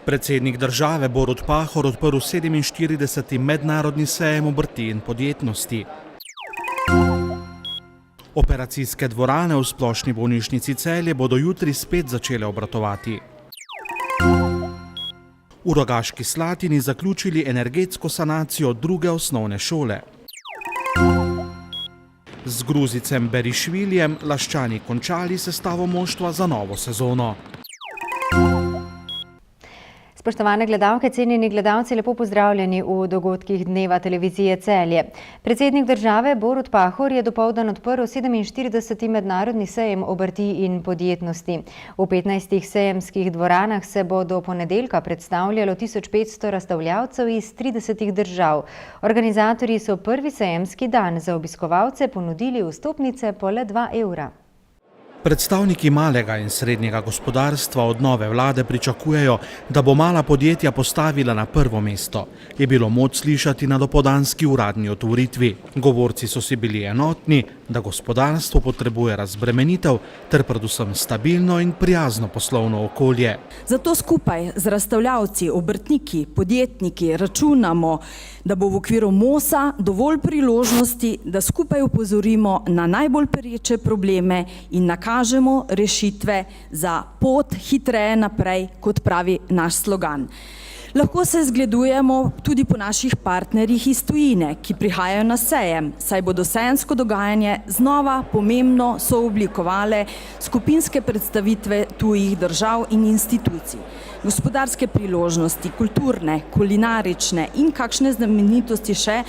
Predsednik države Borut Pahor odprl 47. mednarodni sejem obrti in podjetnosti. Operacijske dvorane v Splošni bolnišnici Celje bodo jutri spet začele obratovati. V Rogaški Slatini zaključili energetsko sanacijo druge osnovne šole. Z Gruzicem Berišviljem Laščani končali sestavo moštva za novo sezono. Spoštovane gledalke, cenjeni gledalci, lepo pozdravljeni v dogodkih Dneva televizije Celje. Predsednik države Borut Pahor je dopoldan odprl 47. mednarodni sejem obrti in podjetnosti. V 15 sejemskih dvoranah se bo do ponedeljka predstavljalo 1500 razstavljavcev iz 30 držav. Organizatorji so prvi sejemski dan za obiskovalce ponudili vstopnice po le 2 evra. Predstavniki malega in srednjega gospodarstva od nove vlade pričakujejo, da bo mala podjetja postavila na prvo mesto, je bilo moč slišati na dopoldanski uradni otvoritvi. Govorci so si bili enotni, da gospodarstvo potrebuje razbremenitev ter predvsem stabilno in prijazno poslovno okolje. Zato skupaj z razstavljavci, obrtniki, podjetniki računamo, da bo v okviru MOS-a dovolj priložnosti, da skupaj opozorimo na najbolj pereče probleme in nakažemo rešitve za pot hitreje naprej, kot pravi naš slogan. Lahko se zgledujemo tudi po naših partnerjih iz tujine, ki prihajajo na sejem, saj bodo sejemsko dogajanje znova pomembno sooblikovale skupinske predstavitve tujih držav in institucij. Gospodarske priložnosti, kulturne, kulinarične in kakšne znamenitosti še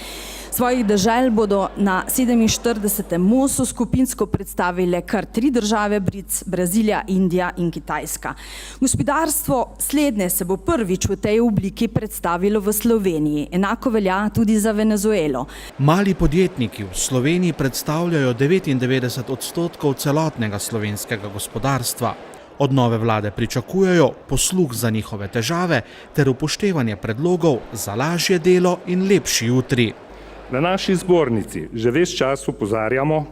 svojih dežel bodo na 47. MOS-u skupinsko predstavile kar 3 države BRICS, Brazilija, Indija in Kitajska. Gospodarstvo slednje se bo prvič v tej obliki predstavilo v Sloveniji, enako velja tudi za Venezuelo. Mali podjetniki v Sloveniji predstavljajo 99% celotnega slovenskega gospodarstva. Od nove vlade pričakujejo posluh za njihove težave ter upoštevanje predlogov za lažje delo in lepši jutri. Na naši zbornici že ves čas opozarjamo,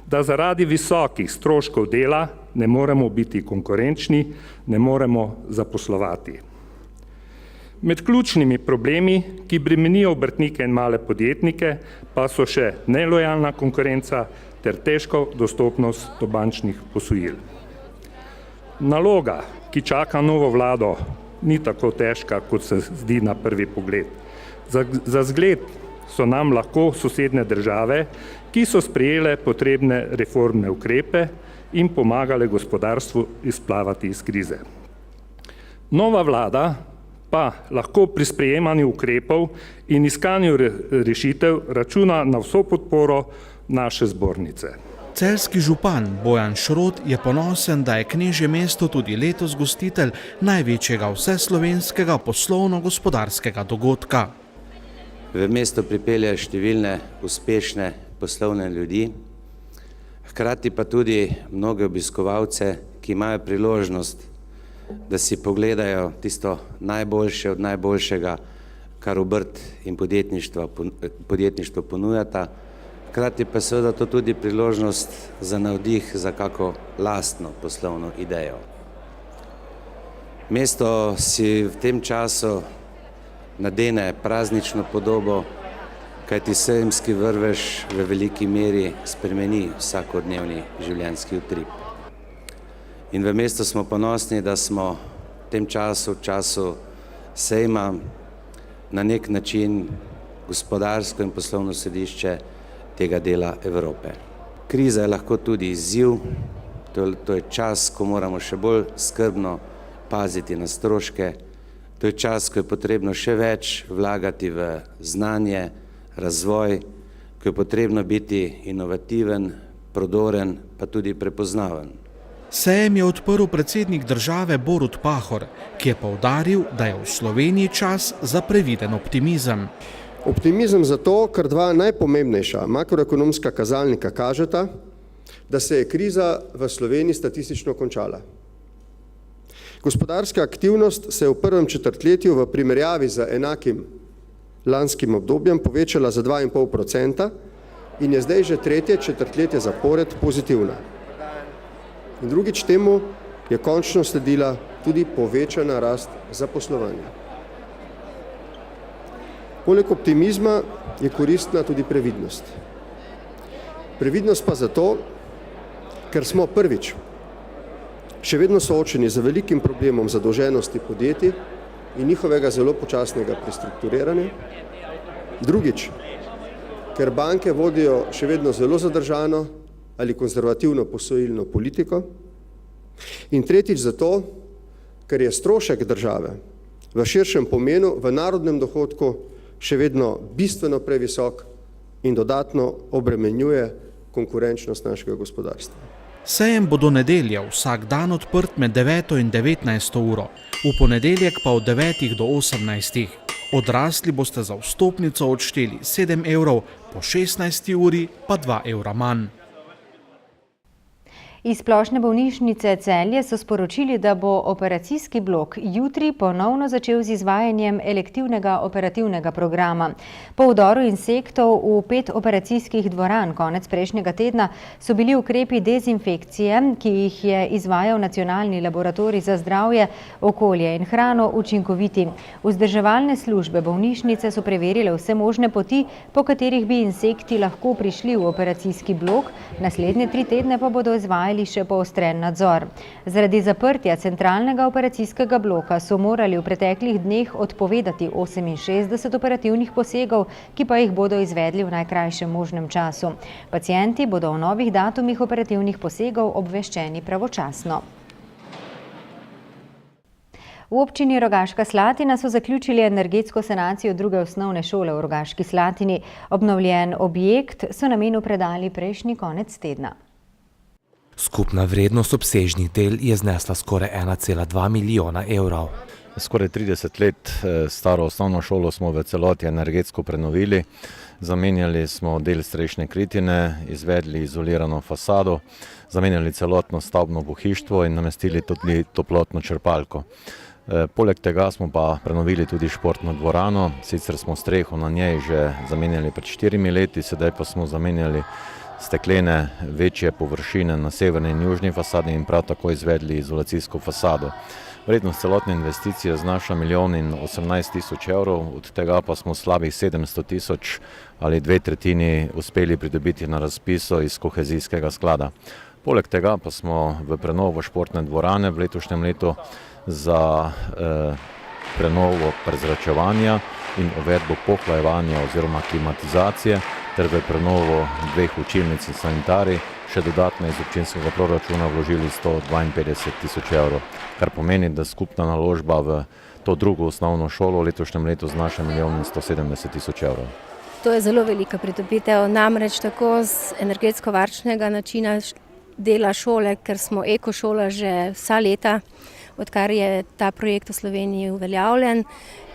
da zaradi visokih stroškov dela ne moremo biti konkurenčni, ne moremo zaposlovati. Med ključnimi problemi, ki bremenijo obrtnike in male podjetnike, pa so še nelojalna konkurenca ter težko dostopnost do bančnih posojil. Naloga, ki čaka novo vlado, ni tako težka, kot se zdi na prvi pogled. Za zgled so nam lahko sosednje države, ki so sprejele potrebne reformne ukrepe in pomagale gospodarstvu izplavati iz krize. Nova vlada pa lahko pri sprejemanju ukrepov in iskanju rešitev računa na vso podporo naše zbornice. Celjski župan Bojan Šrot je ponosen, da je Knežje mesto tudi letos gostitelj največjega vseslovenskega poslovno-gospodarskega dogodka. V mesto pripelje številne uspešne poslovne ljudi, hkrati pa tudi mnoge obiskovalce, ki imajo priložnost, da si pogledajo tisto najboljše od najboljšega, kar obrt in podjetništvo ponujata. Hkrati pa seveda to tudi priložnost za navdih za kako lastno poslovno idejo. Mesto si v tem času nadene praznično podobo, kajti sejemski vrvež v veliki meri spremeni vsakodnevni življenjski utrip. In v mestu smo ponosni, da smo v tem času, v času sejma, na nek način gospodarsko in poslovno središče tega dela Evrope. Kriza je lahko tudi izziv, to je čas, ko moramo še bolj skrbno paziti na stroške, to je čas, ko je potrebno še več vlagati v znanje, razvoj, ko je potrebno biti inovativen, prodoren, pa tudi prepoznaven. Sejem je odprl predsednik države Borut Pahor, ki je poudaril, da je v Sloveniji čas za previden optimizem. Optimizem zato, ker 2 najpomembnejša makroekonomska kazalnika kažeta, da se je kriza v Sloveniji statistično končala. Gospodarska aktivnost se je v prvem četrtletju v primerjavi z enakim lanskim obdobjem povečala za 2,5% in je zdaj že 3. četrtletje zapored pozitivna. In drugič temu je končno sledila tudi povečana rast zaposlovanja. Poleg optimizma je koristna tudi previdnost. Previdnost pa zato, ker smo prvič še vedno soočeni z velikim problemom zadolženosti podjetij in njihovega zelo počasnega prestrukturiranja. Drugič, ker banke vodijo še vedno zelo zadržano ali konzervativno posojilno politiko. In tretjič zato, ker je strošek države v širšem pomenu v narodnem dohodku še vedno bistveno previsok in dodatno obremenjuje konkurenčnost našega gospodarstva. Sejem bo do nedelje vsak dan odprt med 9 in 19 uro, v ponedeljek pa od 9 do 18. Odrasli boste za vstopnico odšteli 7 evrov, po 16 uri pa 2 evra manj. Iz Splošne bolnišnice Celje so sporočili, da bo operacijski blok jutri ponovno začel z izvajanjem elektivnega operativnega programa. Po vdoru insektov v 5 operacijskih dvoran konec prejšnjega tedna so bili ukrepi dezinfekcije, ki jih je izvajal Nacionalni laboratorij za zdravje, okolje in hrano, učinkoviti. Vzdrževalne službe bolnišnice so preverile vse možne poti, po katerih bi insekti lahko prišli v operacijski blok, naslednje 3 tedne pa bodo izvajali še poostren nadzor. Zaradi zaprtja centralnega operacijskega bloka so morali v preteklih dneh odpovedati 68 operativnih posegov, ki pa jih bodo izvedli v najkrajšem možnem času. Pacienti bodo o novih datumih operativnih posegov obveščeni pravočasno. V občini Rogaška Slatina so zaključili energetsko sanacijo druge osnovne šole v Rogaški Slatini. Obnovljen objekt so namenu predali prejšnji konec tedna. Skupna vrednost obsežnih del je znesla skoraj 1,2 milijona evrov. Skoraj 30 let staro osnovno šolo smo v celoti energetsko prenovili. Zamenjali smo del strešne kritine, izvedli izolirano fasado, zamenjali celotno stavbno pohištvo in namestili tudi toplotno črpalko. Poleg tega smo pa prenovili tudi športno dvorano, sicer smo streho na njej že zamenjali pred 4 leti, sedaj pa smo zamenjali steklene večje površine na severni in južni fasadi in prav tako izvedli izolacijsko fasado. Vrednost celotne investicije znaša 1 18 000 evrov, od tega pa smo slabih 700 000 ali 2/3 uspeli pridobiti na razpisu iz kohezijskega sklada. Poleg tega pa smo v prenovo športne dvorane v letošnjem letu za prenovo prezračevanja in uvedbo pohlajevanja oziroma klimatizacije ter v prenovo 2 učilnic in sanitarij še dodatno iz občinskega proračuna vložili 152 000 evrov, kar pomeni, da skupna naložba v to drugo osnovno šolo v letošnjem letu znaša 1 170 000 evrov. To je zelo velika pridobitev, namreč tako z energetsko-varčnega načina dela šole, ker smo ekošola že vsa leta, odkar je ta projekt v Sloveniji uveljavljen.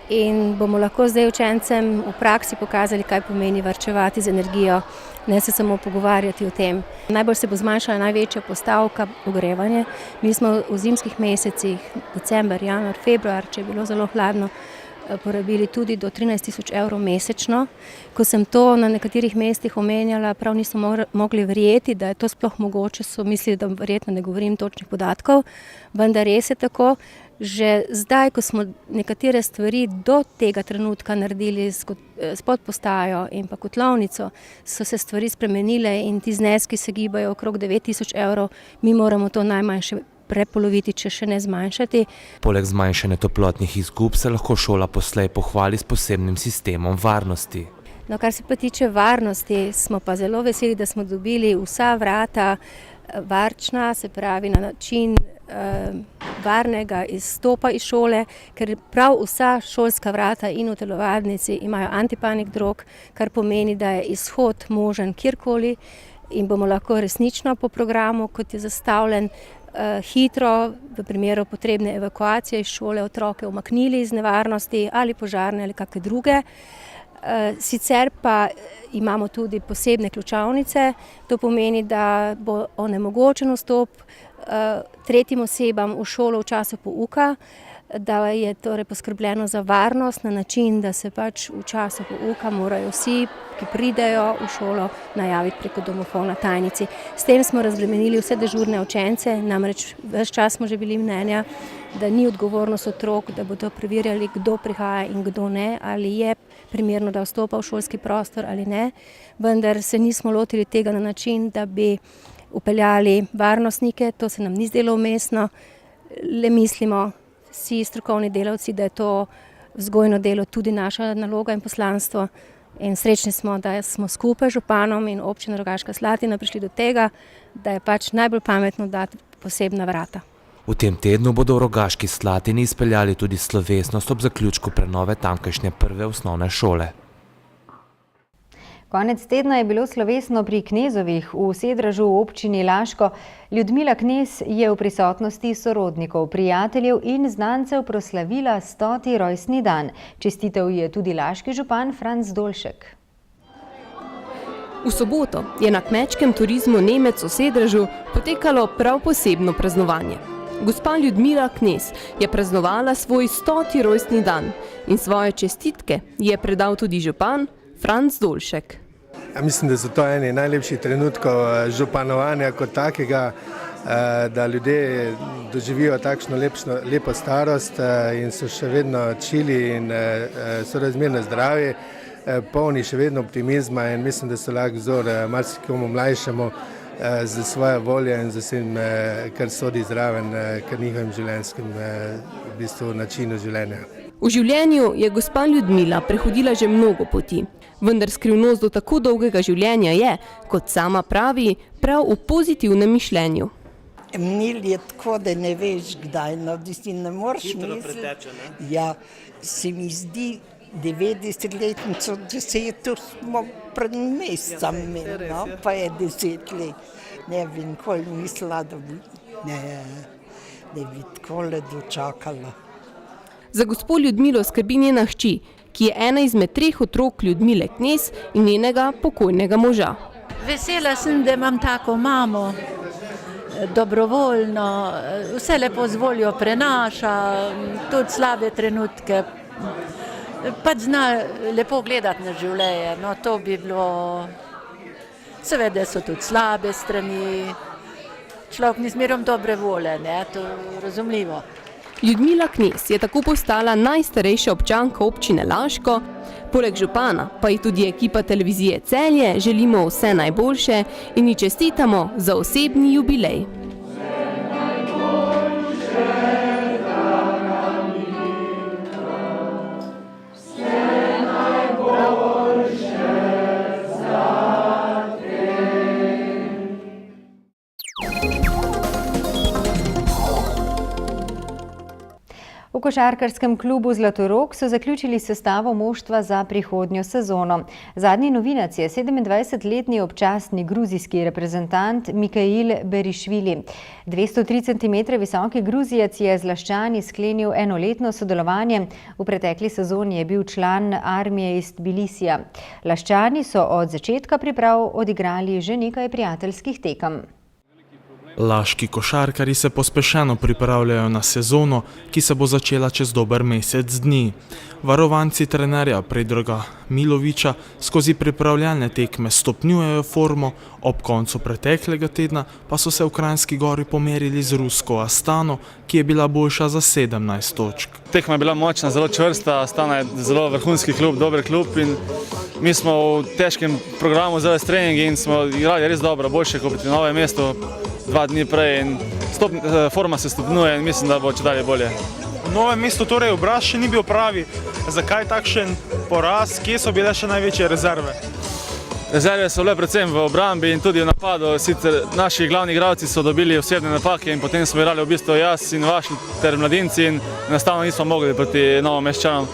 In bomo lahko zdaj učencem v praksi pokazali, kaj pomeni varčevati z energijo, ne se samo pogovarjati o tem. Najbolj se bo zmanjšala največja postavka ogrevanje. Mi smo v zimskih mesecih, december, januar, februar, če je bilo zelo hladno, porabili tudi do 13 000 evrov mesečno. Ko sem to na nekaterih mestih omenjala, prav niso mogli verjeti, da je to sploh mogoče, so mislili, da verjetno ne govorim točnih podatkov, vendar res je tako. Že zdaj, ko smo nekatere stvari do tega trenutka naredili s podpostajo in pa kotlovnico, so se stvari spremenile in ti zneski se gibajo okrog 9 000 evrov, mi moramo to najmanj še prepoloviti, če še ne zmanjšati. Poleg zmanjšanja toplotnih izgub se lahko šola poslej pohvali s posebnim sistemom varnosti. No, kar se pa tiče varnosti, smo pa zelo veseli, da smo dobili vsa vrata varčna, se pravi na način varnega izstopa iz šole, ker prav vsa šolska vrata in v telovadnici imajo antipanik drog, kar pomeni, da je izhod možen kjerkoli in bomo lahko resnično po programu, kot je zastavljen, hitro v primeru potrebne evakuacije iz šole otroke umaknili iz nevarnosti ali požarne ali kakšne druge. Sicer pa imamo tudi posebne ključavnice, to pomeni, da bo onemogočen vstop tretjim osebam v šolo v času pouka. da je torej poskrbljeno za varnost na način, da se pač v času pouka morajo vsi, ki pridejo v šolo, najaviti preko domofona tajnici. S tem smo razbremenili vse dežurne učence, namreč ves čas smo že bili mnenja, da ni odgovornost otrok, da bodo preverjali, kdo prihaja in kdo ne, ali je primerno, da vstopa v šolski prostor ali ne, vendar se nismo lotili tega na način, da bi upeljali varnostnike, to se nam ni zdelo umestno, le mislimo vsi strokovni delavci, da je to vzgojno delo tudi naša naloga in poslanstvo in srečni smo, da smo skupaj z županom in občino Rogaška Slatina prišli do tega, da je pač najbolj pametno dati posebna vrata. V tem tednu bodo v Rogaški Slatini izpeljali tudi slovesnost ob zaključku prenove tamkajšnje prve osnovne šole. Konec tedna je bilo slovesno pri Knezovih v Sedražu v občini Laško. Ljudmila Knez je v prisotnosti sorodnikov, prijateljev in znancev proslavila 100. rojstni dan. Čestitev je tudi laški župan Franc Dolšek. V soboto je na kmečkem turizmu Nemec v Sedražu potekalo prav posebno praznovanje. Gospa Ljudmila Knez je praznovala svoj 100. rojstni dan in svoje čestitke je predal tudi župan Franc Dolšek. Ja, mislim, da so to eni najlepših trenutkov županovanja kot takega, da ljudje doživijo takšno lepo starost in so še vedno čili in so razmerno zdravi, polni še vedno optimizma in mislim, da so lahko vzor marsikomu mlajšemu za svoje volje in za vsem, kar sodi zraven k njihovim življenjskim načinu življenja. V življenju je gospa Ljudmila prehodila že mnogo poti, vendar skrivnost do tako dolgega življenja je, kot sama pravi, prav v pozitivnem mišljenju. Mnil je tako, da ne veš kdaj, no, da si ne moreš misliti. Ja, se mi zdi 90-letnico, 10 smo pred mesecem imeli, no, pa je 10 let. Ne bi nikoli mislila, da bi takole dočakala. Za gospo Ljudmilo skrbi njena hči, ki je ena izmed 3 otrok Ljudmile Knez in njenega pokojnega moža. Vesela sem, da imam tako mamo, dobrovoljno, vse lepo z voljo prenaša, tudi slabe trenutke, pač zna lepo gledati na življenje, no to bi bilo, seveda so tudi slabe strani, človek ni zmerom dobre volje, ne, to je razumljivo. Ljudmila Knez je tako postala najstarejša občanka občine Laško, poleg župana pa ji tudi ekipa televizije Celje želimo vse najboljše in ji čestitamo za osebni jubilej. V košarkarskem klubu Zlatorog so zaključili sestavo moštva za prihodnjo sezono. Zadnji novinec je 27-letni občasni gruzijski reprezentant Mikhail Berišvili. 203 cm visoki Gruzijec je z Laščani sklenil enoletno sodelovanje. V pretekli sezoni je bil član armije iz Tbilisija. Laščani so od začetka priprav odigrali že nekaj prijateljskih tekem. Laški košarkarji se pospešeno pripravljajo na sezono, ki se bo začela čez dober mesec dni. Varovanci trenerja Predraga Miloviča skozi pripravljalne tekme stopnjujejo formo, ob koncu preteklega tedna pa so se v Kranjski Gori pomerili z rusko Astano, ki je bila boljša za 17 točk. Tekma je bila močna, zelo čvrsta, Astana je zelo vrhunski klub, dober klub in mi smo v težkem programu za trening in smo igrali res dobro, boljše kot pri Novem mestu 2 dni prej in forma se stopnjuje in mislim, da bo čedalje bolje. V Novem mestu torej obraz še ni bil pravi. Zakaj takšen poraz? Kje so bile še največje rezerve? Rezerve so bile predvsem v obrambi in tudi v napadu. Sicer naši glavni igralci so dobili osebne napake in potem smo igrali v bistvu jaz in Vašl ter mladinci in enostavno nismo mogli proti Novomeščanom.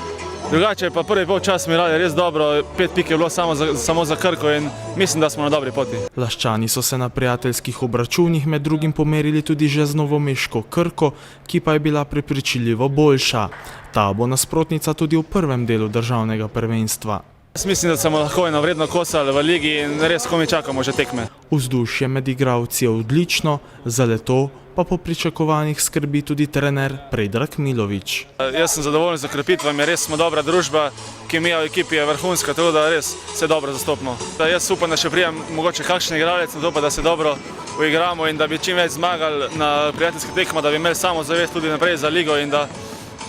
Drugače pa prvi polčas smo igrali res dobro, 5 pik je bilo samo za Krko in mislim, da smo na dobri poti. Laščani so se na prijateljskih obračunih med drugim pomerili tudi že z novomeško Krko, ki pa je bila prepričljivo boljša. Ta bo nasprotnica tudi v prvem delu državnega prvenstva. Mislim, da smo lahko enovredno kosali v ligi in res komaj čakamo že tekme. V Vzdušje med igralci je odlično, za leto pa po pričakovanjih skrbi tudi trener Predrag Milović. Jaz sem zadovoljen z okrepitvami, res smo dobra družba, kemija v ekipi je vrhunska, tako da res se dobro zastopimo. Jaz upam, da še prijem mogoče kakšen igralec, na to pa da se dobro uigramo in da bi čim več zmagali na prijateljskih tekmah, da bi imeli samozavest tudi naprej za ligo in da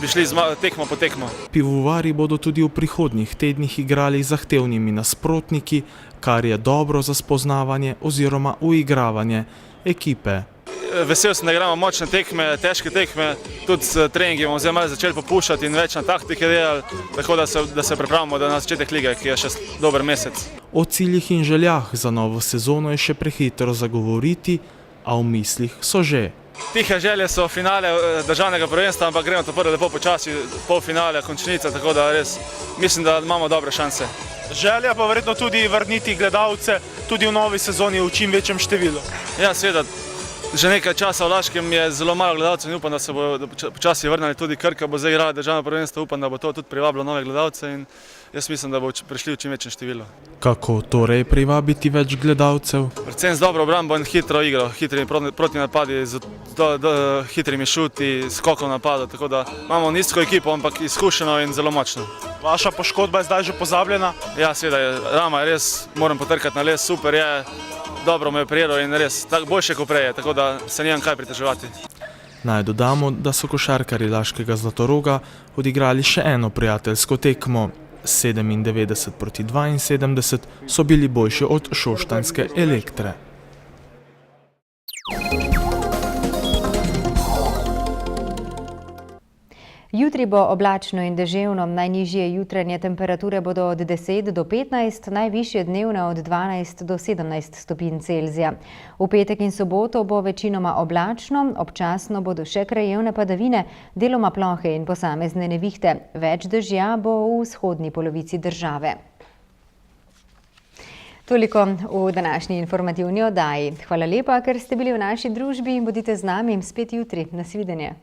bi šli tekmo po tekmo. Pivovari bodo tudi v prihodnjih tednih igrali z zahtevnimi nasprotniki, kar je dobro za spoznavanje oziroma uigravanje ekipe. Vesel sem, da igramo močne tekme, težke tekme, tudi s treningi bomo zdaj malo začeli popuščati in več na taktike delali, tako da se pripravimo na začetek lige, ki je še dober mesec. O ciljih in željah za novo sezono je še prehitro zagovoriti, a v mislih so že. Tihe želje so finale državnega prvenstva, ampak gremo to prvo lepo počasi, polfinale, končnica, tako da res mislim, da imamo dobre šanse. Želja pa verjetno tudi vrniti gledalce tudi v novi sezoni v čim večjem številu. Ja, seveda, že nekaj časa v Laškem je zelo malo gledalcev in upam, da se bodo počasi vrnili, tudi Krka bo zdaj igrala državno prvenstvo, upam, da bo to tudi privabilo nove gledalce in jaz mislim, da bo prišli v čim večjem številu. Kako torej privabiti več gledalcev? Predvsem z dobro obrambo in hitro igro, hitrimi protinapadi, z hitrimi šuti, skokov napadov, tako da imamo nizko ekipo, ampak izkušeno in zelo močno. Vaša poškodba je zdaj že pozabljena? Ja, seveda, rama je res, moram potrkati na les, super je, dobro me je prijelo in res boljše kot prej, tako da se nimam kaj priteževati. Naj dodamo, da so košarkarji Laškega Zlatoroga odigrali še eno prijateljsko tekmo. 97-72 so bili boljši od šoštanjske Elektre. Jutri bo oblačno in deževno, najnižje jutranje temperature bodo od 10 do 15, najvišje dnevne od 12 do 17 stopinj Celzija. V petek in soboto bo večinoma oblačno, občasno bodo še krajevne padavine, deloma plohe in posamezne nevihte. Več dežja bo v vzhodni polovici države. Toliko v današnji informativni oddaji. Hvala lepa, ker ste bili v naši družbi in bodite z nami spet jutri. Nasvidenje.